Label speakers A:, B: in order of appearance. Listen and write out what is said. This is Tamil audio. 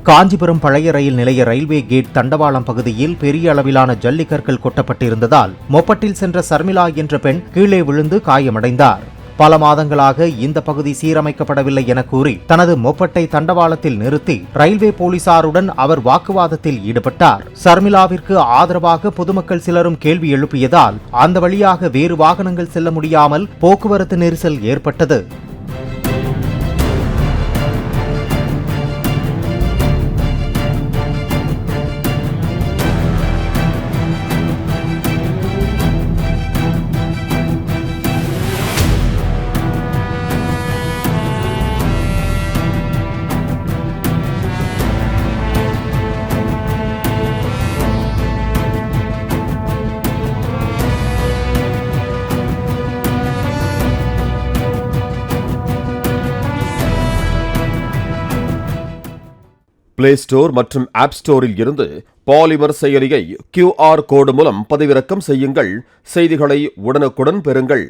A: காஞ்சிபுரம் பழைய ரயில் நிலைய ரயில்வே கேட் தண்டவாளம் பகுதியில் பெரிய அளவிலான ஜல்லிக்கற்கள் கொட்டப்பட்டிருந்ததால் மொப்பட்டில் சென்ற சர்மிளா என்ற பெண் கீழே விழுந்து காயமடைந்தார். பல மாதங்களாக இந்த பகுதி சீரமைக்கப்படவில்லை என கூறி தனது மொப்பட்டை தண்டவாளத்தில் நிறுத்தி ரயில்வே போலீசாருடன் அவர் வாக்குவாதத்தில் ஈடுபட்டார். சர்மிளாவிற்கு ஆதரவாக பொதுமக்கள் சிலரும் கேள்வி எழுப்பியதால் அந்த வழியாக வேறு வாகனங்கள் செல்ல முடியாமல் போக்குவரத்து நெரிசல் ஏற்பட்டது.
B: பிளே ஸ்டோர் மற்றும் ஆப் ஸ்டோரில் இருந்து பாலிமர் செயலியை QR கோடு மூலம் பதிவிறக்கம் செய்யுங்கள். செய்திகளை உடனுக்குடன் பெறுங்கள்.